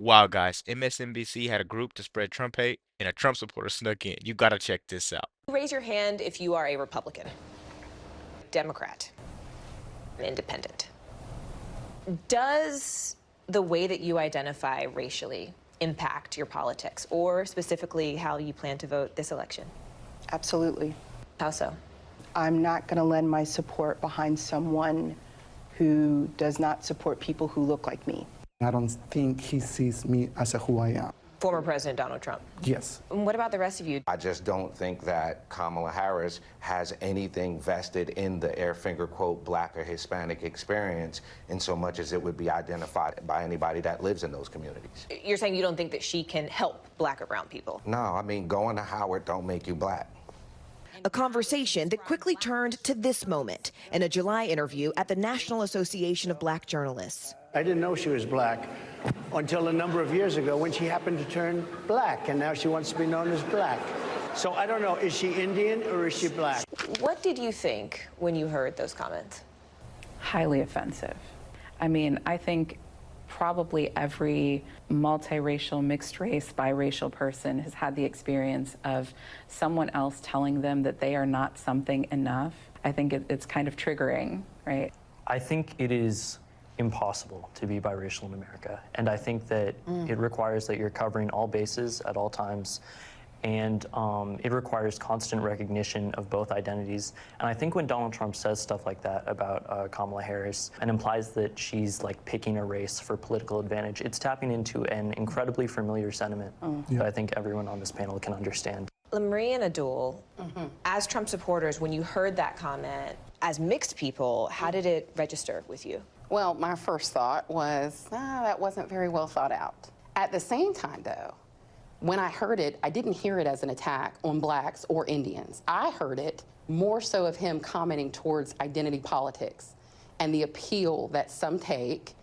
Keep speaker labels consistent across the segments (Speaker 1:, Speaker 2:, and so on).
Speaker 1: Wow, guys, MSNBC had a group to spread Trump hate, and a Trump supporter snuck in. You gotta check this out.
Speaker 2: Raise your hand if you are a Republican, Democrat, an independent. Does the way that you identify racially impact your politics, or specifically how you plan to vote this election?
Speaker 3: Absolutely.
Speaker 2: How so?
Speaker 3: I'm not going to lend my support behind someone who does not support people who look like me.
Speaker 4: I don't think he sees me as who I am.
Speaker 2: Former President Donald Trump.
Speaker 4: Yes.
Speaker 2: And what about the rest of you?
Speaker 5: I just don't think that Kamala Harris has anything vested in the air finger quote black or Hispanic experience in so much as it would be identified by anybody that lives in those communities.
Speaker 2: You're saying you don't think that she can help black or brown people?
Speaker 5: No, I mean, going to Howard don't make you black.
Speaker 6: A conversation that quickly turned to this moment in a July interview at the National Association of Black Journalists.
Speaker 7: I didn't know she was black until a number of years ago when she happened to turn black, and now she wants to be known as black. So I don't know, is she Indian or is she black?
Speaker 2: What did you think when you heard those comments?
Speaker 8: Highly offensive. I mean, I think probably every multiracial, mixed race, biracial person has had the experience of someone else telling them that they are not something enough. I think it's kind of triggering, right?
Speaker 9: I think it is impossible to be biracial in America. And I think that it requires that you're covering all bases at all times. And it requires constant recognition of both identities. And I think when Donald Trump says stuff like that about Kamala Harris and implies that she's like picking a race for political advantage, it's tapping into an incredibly familiar sentiment that I think everyone on this panel can understand.
Speaker 2: Marie and Adul, as Trump supporters, when you heard that comment, as mixed people, how did it register with you?
Speaker 10: Well, my first thought was, that wasn't very well thought out. At the same time, though, when I heard it, I didn't hear it as an attack on blacks or Indians. I heard it more so of him commenting towards identity politics and the appeal that some take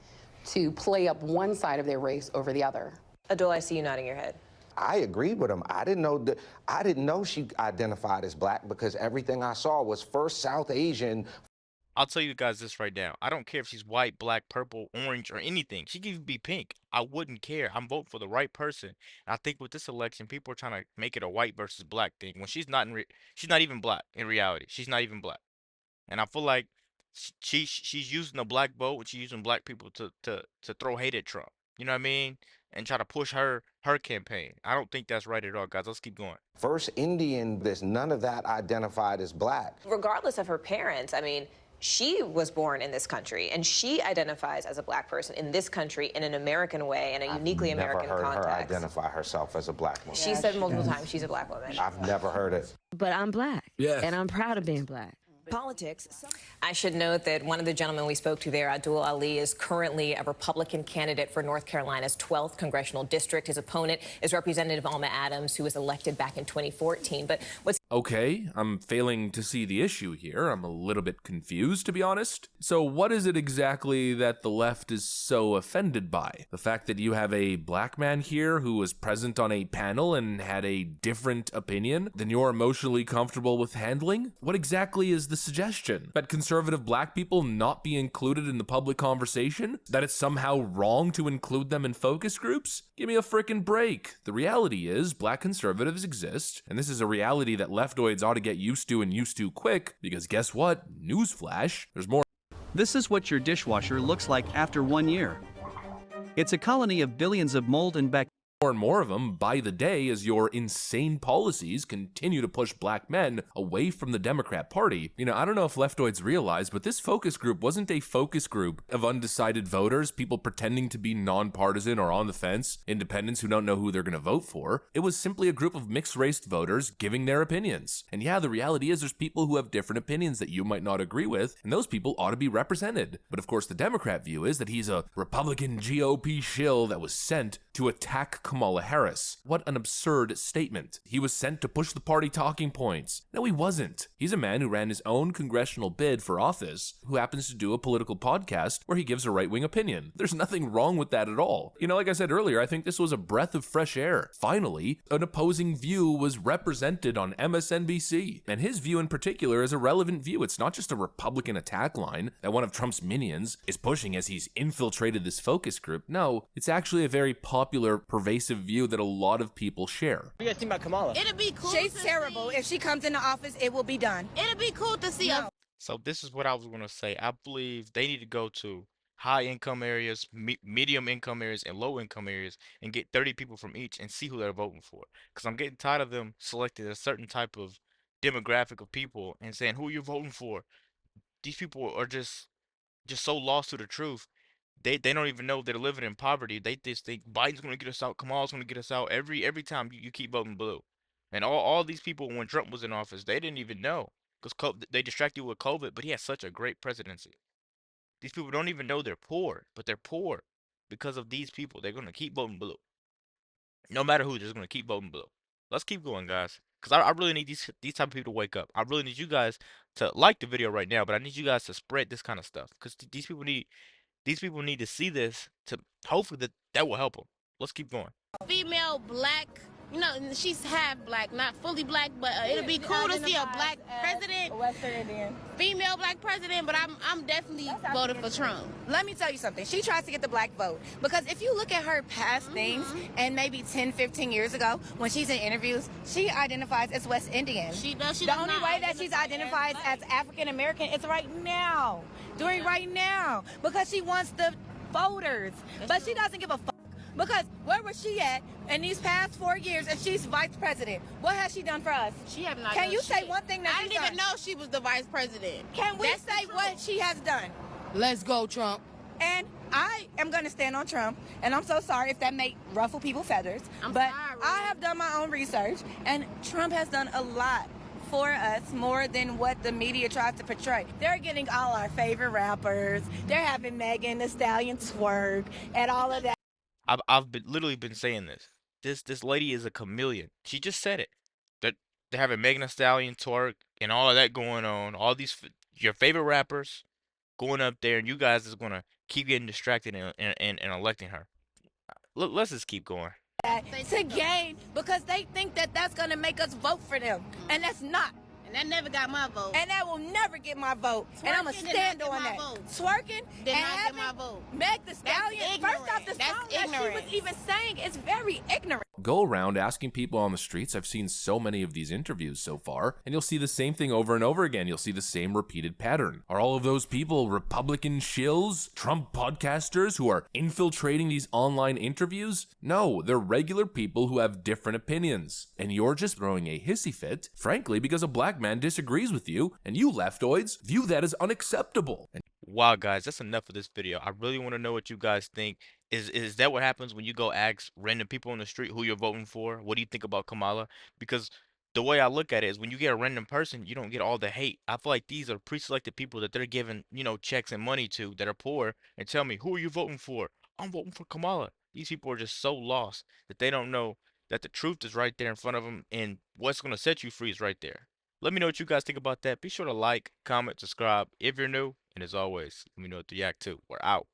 Speaker 10: to play up one side of their race over the other.
Speaker 2: Adul, I see you nodding your head.
Speaker 5: I agreed with him. I didn't know she identified as black because everything I saw was first South Asian.
Speaker 1: I'll tell you guys this right now. I don't care if she's white, black, purple, orange, or anything. She could even be pink. I wouldn't care. I'm voting for the right person. And I think with this election, people are trying to make it a white versus black thing when she's not she's not even black in reality. She's not even black. And I feel like she's using the black vote, and she's using black people to throw hate at Trump. You know what I mean? And try to push her campaign. I don't think that's right at all, guys. Let's keep going.
Speaker 5: First Indian, there's none of that identified as black.
Speaker 2: Regardless of her parents, I mean, she was born in this country, and she identifies as a black person in this country in an American way, in a uniquely American context.
Speaker 5: I've never heard her identify herself as a black woman.
Speaker 2: She said multiple times she's a black woman.
Speaker 5: I've never heard it.
Speaker 11: But I'm black, and I'm proud of being black.
Speaker 6: Politics.
Speaker 2: I should note that one of the gentlemen we spoke to there, Abdul Ali, is currently a Republican candidate for North Carolina's 12th congressional district. His opponent is Representative Alma Adams, who was elected back in 2014. But what's
Speaker 12: Okay, I'm failing to see the issue here. I'm a little bit confused, to be honest. So what is it exactly that the left is so offended by? The fact that you have a black man here who was present on a panel and had a different opinion than you're emotionally comfortable with handling? What exactly is the suggestion? That conservative black people not be included in the public conversation? That it's somehow wrong to include them in focus groups? Give me a frickin' break. The reality is, black conservatives exist, and this is a reality that leftoids ought to get used to and used to quick, because guess what? Newsflash, there's more.
Speaker 13: This is what your dishwasher looks like after 1 year. It's a colony of billions of mold and bacteria.
Speaker 12: More and more of them by the day as your insane policies continue to push black men away from the Democrat Party. You know, I don't know if leftoids realize, but this focus group wasn't a focus group of undecided voters, people pretending to be nonpartisan or on the fence, independents who don't know who they're going to vote for. It was simply a group of mixed-race voters giving their opinions. And yeah, the reality is there's people who have different opinions that you might not agree with, and those people ought to be represented. But of course, the Democrat view is that he's a Republican GOP shill that was sent to attack Kamala Harris. What an absurd statement. He was sent to push the party talking points. No, he wasn't. He's a man who ran his own congressional bid for office, who happens to do a political podcast where he gives a right-wing opinion. There's nothing wrong with that at all. You know, like I said earlier, I think this was a breath of fresh air. Finally, an opposing view was represented on MSNBC. And his view in particular is a relevant view. It's not just a Republican attack line that one of Trump's minions is pushing as he's infiltrated this focus group. No, it's actually a very popular popular, pervasive view that a lot of people share.
Speaker 14: What do you guys think about Kamala?
Speaker 15: It'll be cool.
Speaker 16: She's terrible. If she comes into office, it will be done.
Speaker 15: It'll be cool to see her.
Speaker 1: So this is what I was gonna say. I believe they need to go to high income areas, medium income areas, and low income areas, and get 30 people from each and see who they're voting for. Because I'm getting tired of them selecting a certain type of demographic of people and saying who you're voting for. These people are just so lost to the truth. They don't even know they're living in poverty. They just think Biden's gonna get us out, Kamala's gonna get us out. Every time you keep voting blue. And all these people when Trump was in office, they didn't even know because they distracted you with COVID, but he had such a great presidency. These people don't even know they're poor, but they're poor because of these people. They're gonna keep voting blue. No matter who, they're just gonna keep voting blue. Let's keep going, guys. Because I really need these type of people to wake up. I really need you guys to like the video right now, but I need you guys to spread this kind of stuff. Because these people need to see this to hopefully that will help them. Let's keep going.
Speaker 15: Female black, you know, she's half black, not fully black, but it'll be cool to see a black president,
Speaker 16: Western Indian.
Speaker 15: female black president. But I'm definitely voting for Trump.
Speaker 16: Let me tell you something. She tries to get the black vote. Because if you look at her past things, and maybe 10, 15 years ago, when she's in interviews, she identifies as West Indian.
Speaker 15: She does.
Speaker 16: The only way that she's identified as African American is right now. Doing right now. Because she wants the voters. But she doesn't give a fuck. Because where was she at in these past 4 years and she's vice president? What has she done for us?
Speaker 15: She have not.
Speaker 16: Can
Speaker 15: done
Speaker 16: you
Speaker 15: shit.
Speaker 16: say one thing that
Speaker 15: I didn't even know she was the vice president.
Speaker 16: Can we say what she has done?
Speaker 15: Let's go, Trump.
Speaker 16: And I am going to stand on Trump, and I'm so sorry if that may ruffle people's feathers, but I have done my own research, and Trump has done a lot for us, more than what the media tries to portray. They're getting all our favorite rappers. They're having Megan Thee Stallion twerk and all of that.
Speaker 1: I've literally been saying this. This lady is a chameleon. She just said it. That they're having Megan Thee Stallion twerk and all of that going on. All these your favorite rappers going up there, and you guys is gonna keep getting distracted and electing her. Let's just keep going.
Speaker 16: To gain, because they think that that's going to make us vote for them, and that's not.
Speaker 15: And that never got my vote.
Speaker 16: And that will never get my vote. And I'm going to stand on that. Twerking
Speaker 15: did
Speaker 16: and
Speaker 15: not get my
Speaker 16: having
Speaker 15: vote.
Speaker 16: Meg Thee Stallion. First off, the
Speaker 15: That's
Speaker 16: song that she was even saying is very ignorant.
Speaker 12: Go around asking people on the streets. I've seen so many of these interviews so far, and you'll see the same thing over and over again. You'll see the same repeated pattern. Are all of those people Republican shills, Trump podcasters who are infiltrating these online interviews? No, they're regular people who have different opinions. And you're just throwing a hissy fit, frankly, because a black man disagrees with you, and you leftoids view that as unacceptable.
Speaker 1: Wow, guys, that's enough of this video. I really want to know what you guys think. Is that what happens when you go ask random people on the street who you're voting for? What do you think about Kamala? Because the way I look at it is when you get a random person, you don't get all the hate. I feel like these are pre-selected people that they're giving, checks and money to that are poor and tell me, who are you voting for? I'm voting for Kamala. These people are just so lost that they don't know that the truth is right there in front of them and what's going to set you free is right there. Let me know what you guys think about that. Be sure to like, comment, subscribe if you're new. And as always, let me know what to react to. We're out.